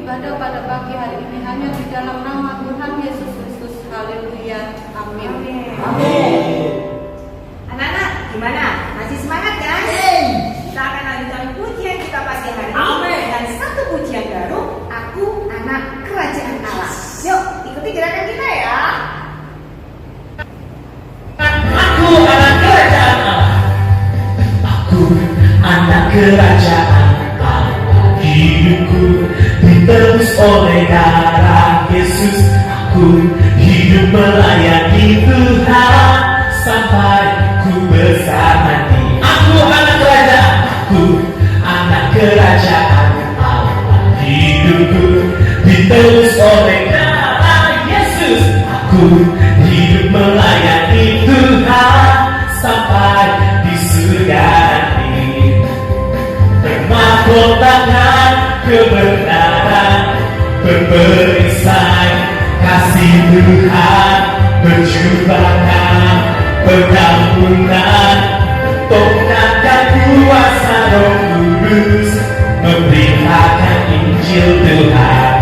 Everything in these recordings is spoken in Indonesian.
Ibadah pada pagi hari ini hanya di dalam nama Tuhan Yesus Kristus. Haleluya. Amin. Amin. Anak-anak, gimana? Masih semangat kan? Kita akan lanjutkan pujian kita pagi hari ini dengan satu pujian baru, Aku Anak Kerajaan Allah. Yuk, ikuti gerakan kita ya. Aku anak kerajaan Allah. Aku anak kerajaan Allah. Hidupku ditebus oleh darah Yesus. Aku hidup melayani Tuhan sampai ku besar nanti. Aku anak kerajaan. Aku anak kerajaan Allah. Hidupku ditebus oleh darah Yesus. Aku hidup melayani Tuhan sampai di surga nanti. Bermahkotakan kebenaran, berperisai kasih Tuhan, berjubakan pengampunan, tongkatkan kuasa Roh Kudus, memberitakan Injil Tuhan.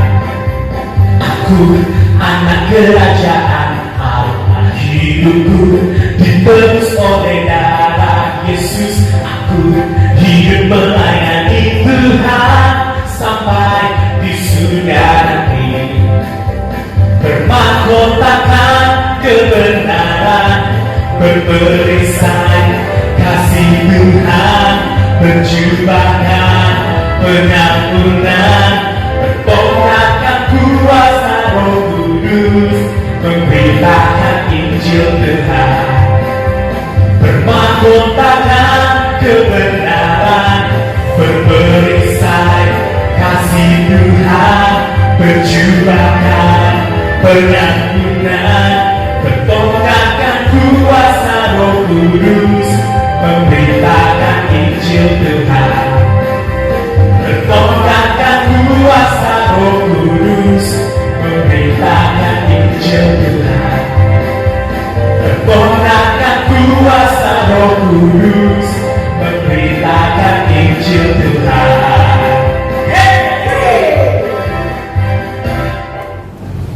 Aku anak kerajaan Allah. Hidupku ditebus oleh darah Yesus. Aku hidup melayani Tuhan sampai di surga nanti. Bermahkotakan kebenaran, berperisai kasih Tuhan, berjubakan pengampunan, bertongkatkan kuasa Roh Kudus, memberitakan Injil Tuhan. Bermahkotakan kebenaran, berperisai kasih Tuhan, berjubakan pengampunan, bertongkatkan kuasa Roh Kudus, memberitakan Injil Tuhan. Bertongkatkan kuasa Roh Kudus, memberitakan Injil Tuhan. Bertongkatkan kuasa Roh Kudus, memberitakan Injil Tuhan.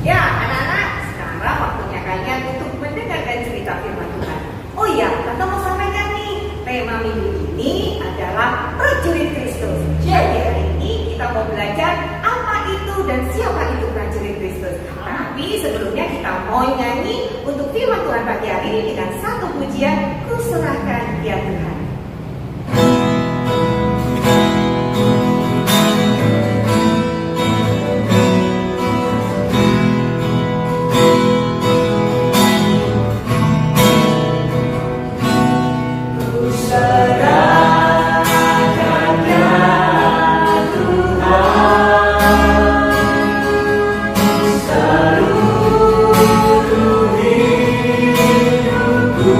Ya, anak-anak, sekarang waktunya kalian untuk mendengarkan cerita firman Tuhan. Oh iya, Tante mau sampaikan nih, tema minggu ini adalah prajurit Kristus. Jadi hari ini kita mau belajar apa itu dan siapa itu prajurit Kristus. Tapi sebelumnya kita mau nyanyi untuk firman Tuhan pagi hari ini dengan satu pujian, Kuserahkan Ya Tuhan. Seluruh hidupku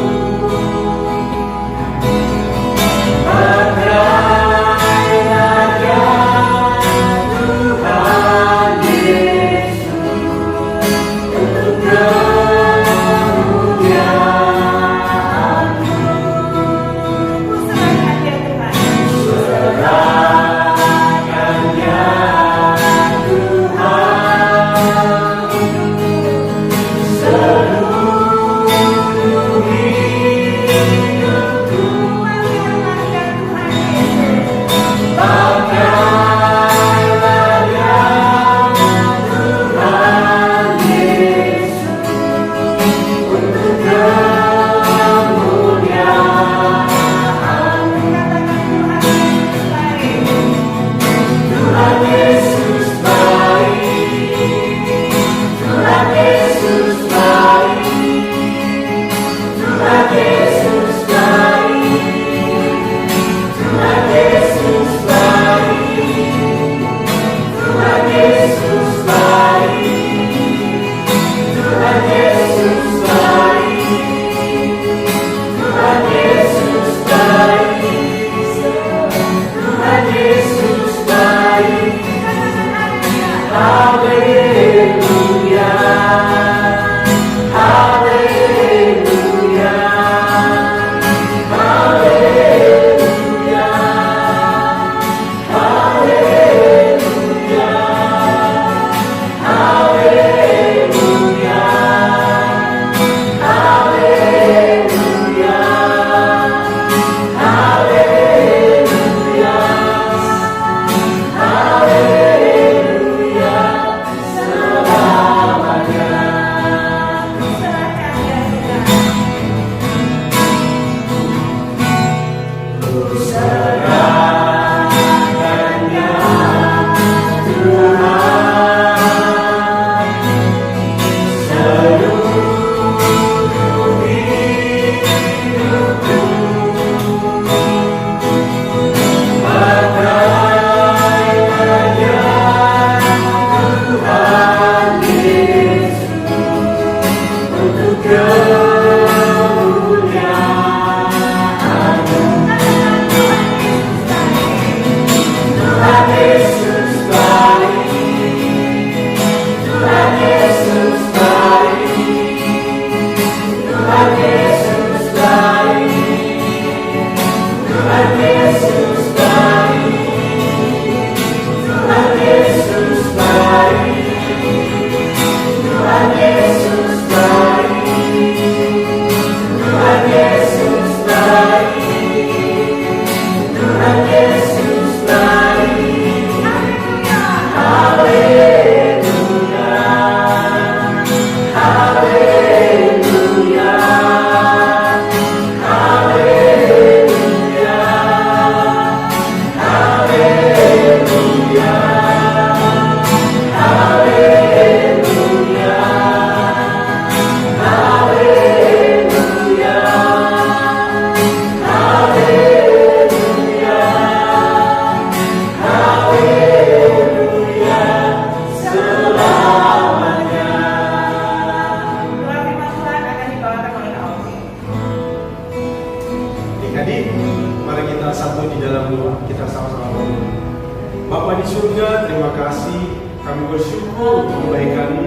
di surga, terima kasih. Kami bersyukur untuk kebaikan-Mu.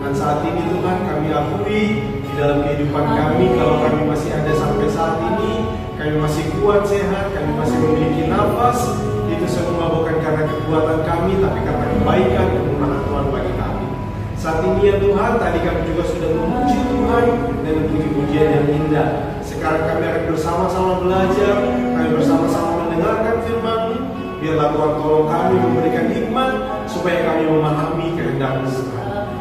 Dan saat ini Tuhan kami akui di dalam kehidupan kami, kalau kami masih ada sampai saat ini, kami masih kuat, sehat, kami masih memiliki nafas. Itu semua bukan karena kekuatan kami, tapi karena kebaikan kemurahan Tuhan bagi kami. Saat ini ya Tuhan, tadi kami juga sudah memuji Tuhan dengan puji-pujian yang indah. Sekarang kami akan bersama-sama belajar, kami bersama-sama mendengarkan firman-Mu. Biarlah Tuhan tolong kami memberikan hikmat supaya kami memahami kehendak-Mu.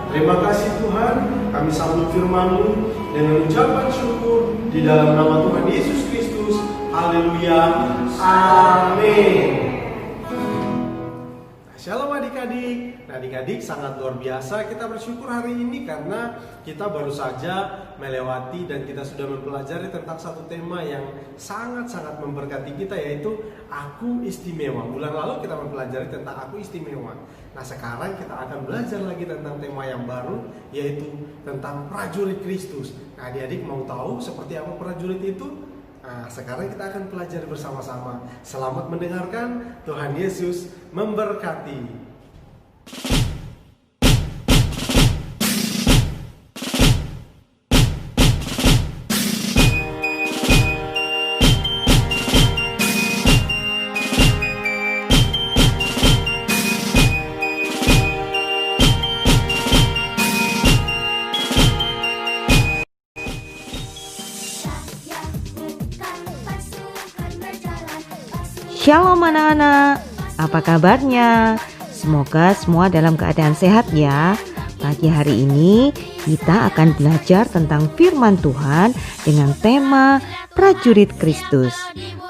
Terima kasih Tuhan, kami sambut firman-Mu dengan ucapan syukur di dalam nama Tuhan Yesus Kristus. Haleluya. Amin. Shalom adik-adik. Nah adik-adik, sangat luar biasa kita bersyukur hari ini karena kita baru saja melewati dan kita sudah mempelajari tentang satu tema yang sangat-sangat memberkati kita, yaitu Aku Istimewa. Bulan lalu kita mempelajari tentang Aku Istimewa. Nah sekarang kita akan belajar lagi tentang tema yang baru, yaitu tentang prajurit Kristus. Nah adik-adik mau tahu seperti apa prajurit itu? Nah, sekarang kita akan pelajari bersama-sama. Selamat mendengarkan. Tuhan Yesus memberkati. Shalom anak-anak, apa kabarnya? Semoga semua dalam keadaan sehat ya. Pagi hari ini kita akan belajar tentang firman Tuhan dengan tema prajurit Kristus.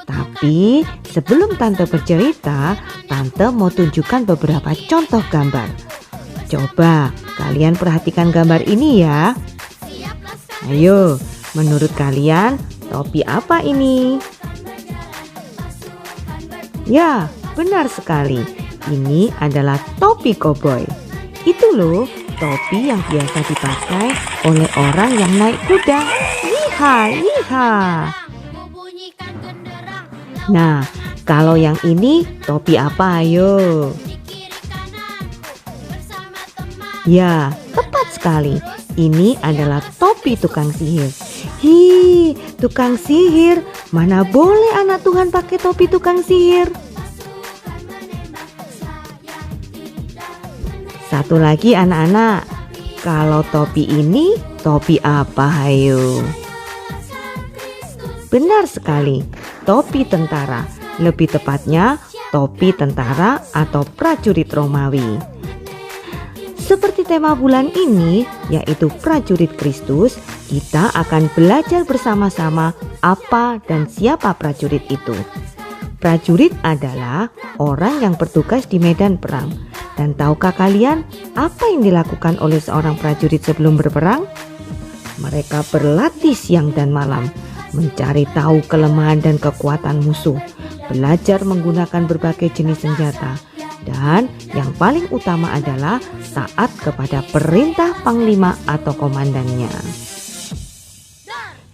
Tapi sebelum Tante bercerita, Tante mau tunjukkan beberapa contoh gambar. Coba kalian perhatikan gambar ini ya. Ayo, menurut kalian topi apa ini? Ya, benar sekali. Ini adalah topi koboi. Itu loh, topi yang biasa dipakai oleh orang yang naik kuda. Yiha, yiha. Nah, kalau yang ini topi apa ayo? Ya, tepat sekali. Ini adalah topi tukang sihir. Hi, tukang sihir. Mana boleh anak Tuhan pakai topi tukang sihir? Satu lagi anak-anak, kalau topi ini topi apa hayo? Benar sekali, topi tentara. Lebih tepatnya topi tentara atau prajurit Romawi. Seperti tema bulan ini, yaitu prajurit Kristus, kita akan belajar bersama-sama apa dan siapa prajurit itu. Prajurit adalah orang yang bertugas di medan perang. Dan tahukah kalian apa yang dilakukan oleh seorang prajurit sebelum berperang? Mereka berlatih siang dan malam, mencari tahu kelemahan dan kekuatan musuh, belajar menggunakan berbagai jenis senjata, dan yang paling utama adalah taat kepada perintah panglima atau komandannya.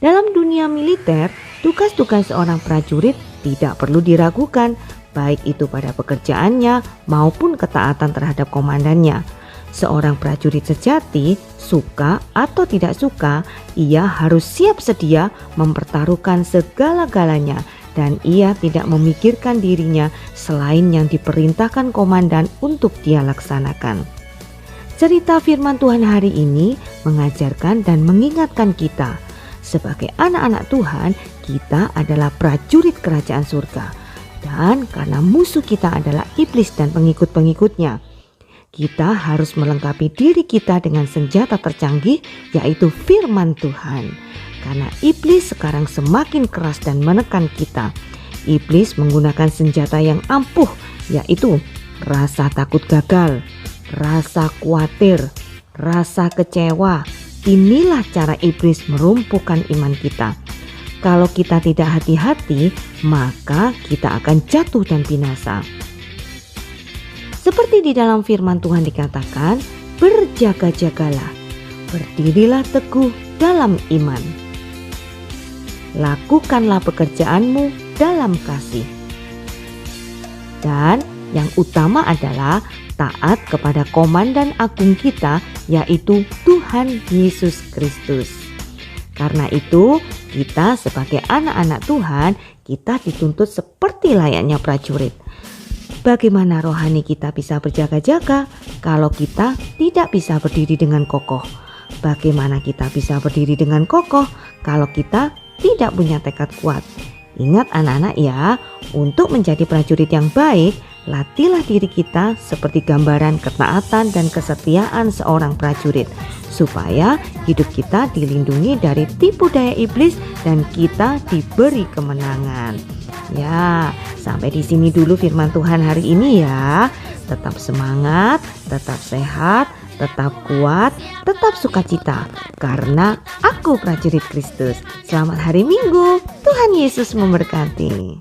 Dalam dunia militer, tugas-tugas seorang prajurit tidak perlu diragukan, baik itu pada pekerjaannya maupun ketaatan terhadap komandannya. Seorang prajurit sejati, suka atau tidak suka, ia harus siap sedia mempertaruhkan segala-galanya dan ia tidak memikirkan dirinya selain yang diperintahkan komandan untuk dia laksanakan. Cerita firman Tuhan hari ini mengajarkan dan mengingatkan kita, sebagai anak-anak Tuhan, kita adalah prajurit kerajaan surga. Dan karena musuh kita adalah iblis dan pengikut-pengikutnya, kita harus melengkapi diri kita dengan senjata tercanggih, yaitu firman Tuhan. Karena iblis sekarang semakin keras dan menekan kita. Iblis menggunakan senjata yang ampuh, yaitu rasa takut gagal, rasa khawatir, rasa kecewa. Inilah cara iblis merumpuhkan iman kita. Kalau kita tidak hati-hati, maka kita akan jatuh dan binasa. Seperti di dalam firman Tuhan dikatakan, berjaga-jagalah, berdirilah teguh dalam iman. Lakukanlah pekerjaanmu dalam kasih. Dan Yang utama adalah taat kepada komandan agung kita, yaitu Tuhan Yesus Kristus. Karena itu, kita sebagai anak-anak Tuhan, kita dituntut seperti layaknya prajurit. Bagaimana rohani kita bisa berjaga-jaga kalau kita tidak bisa berdiri dengan kokoh? Bagaimana kita bisa berdiri dengan kokoh kalau kita tidak punya tekad kuat? Ingat anak-anak ya, untuk menjadi prajurit yang baik, latihlah diri kita seperti gambaran ketaatan dan kesetiaan seorang prajurit, supaya hidup kita dilindungi dari tipu daya iblis dan kita diberi kemenangan. Ya, sampai di sini dulu firman Tuhan hari ini ya. Tetap semangat, tetap sehat, tetap kuat, tetap sukacita, karena aku prajurit Kristus. Selamat hari Minggu, Tuhan Yesus memberkati.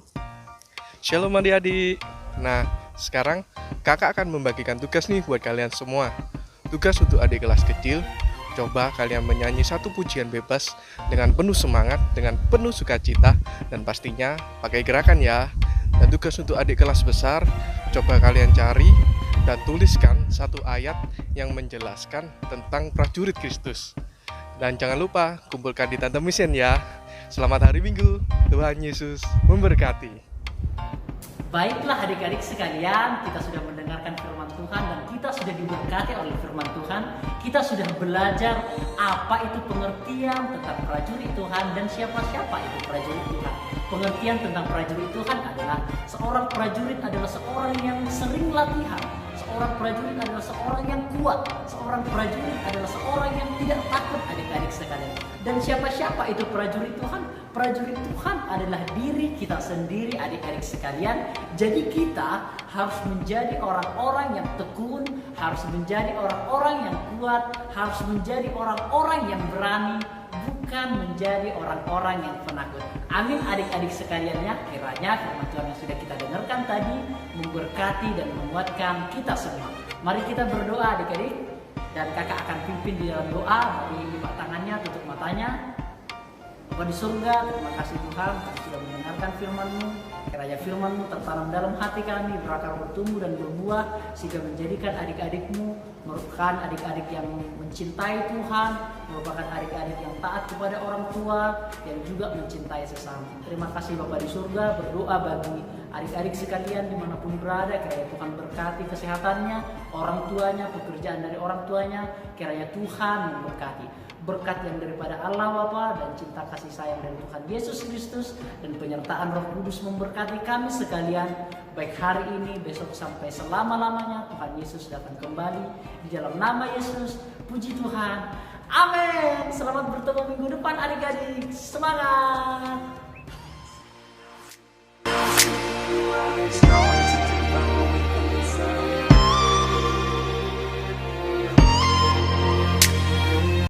Shalom adik-adik. Nah, sekarang kakak akan membagikan tugas nih buat kalian semua. Tugas untuk adik kelas kecil, coba kalian menyanyi satu pujian bebas dengan penuh semangat, dengan penuh sukacita, dan pastinya pakai gerakan ya. Dan tugas untuk adik kelas besar, coba kalian cari dan tuliskan satu ayat yang menjelaskan tentang prajurit Kristus. Dan jangan lupa kumpulkan di Tante Misen ya. Selamat hari Minggu, Tuhan Yesus memberkati. Baiklah adik-adik sekalian, kita sudah mendengarkan firman Tuhan dan kita sudah diberkati oleh firman Tuhan. Kita sudah belajar apa itu pengertian tentang prajurit Tuhan dan siapa-siapa itu prajurit Tuhan. Pengertian tentang prajurit Tuhan adalah seorang prajurit adalah seorang yang sering latihan. Seorang prajurit adalah seorang yang kuat. Seorang prajurit adalah seorang yang tidak takut adik-adik sekalian. Dan siapa-siapa itu prajurit Tuhan? Prajurit Tuhan adalah diri kita sendiri adik-adik sekalian. Jadi kita harus menjadi orang-orang yang tekun, harus menjadi orang-orang yang kuat, harus menjadi orang-orang yang berani, bukan menjadi orang-orang yang penakut. Amin adik-adik sekaliannya, kiranya firman Tuhan yang sudah kita dengarkan tadi memberkati dan menguatkan kita semua. Mari kita berdoa adik-adik, dan kakak akan pimpin di dalam doa. Mari lipat tangannya, tutup matanya. Bapa di surga, terima kasih Tuhan, kami sudah mendengarkan firman-Mu. Kiranya firman-Mu tertanam dalam hati kami, berakar bertumbuh dan berbuah, sehingga menjadikan adik-adik-Mu merupakan adik-adik yang mencintai Tuhan, merupakan adik-adik yang taat kepada orang tua, yang juga mencintai sesama. Terima kasih Bapa di surga, berdoa bagi adik-adik sekalian dimanapun berada, kiranya Tuhan berkati kesehatannya, orang tuanya, pekerjaan dari orang tuanya, kiranya Tuhan memberkati. Berkat yang daripada Allah Bapa dan cinta kasih sayang dari Tuhan Yesus Kristus dan penyertaan Roh Kudus memberkati kami sekalian, baik hari ini, besok sampai selama-lamanya. Tuhan Yesus datang kembali di dalam nama Yesus. Puji Tuhan. Amin. Selamat bertemu minggu depan adik-adik. Semangat.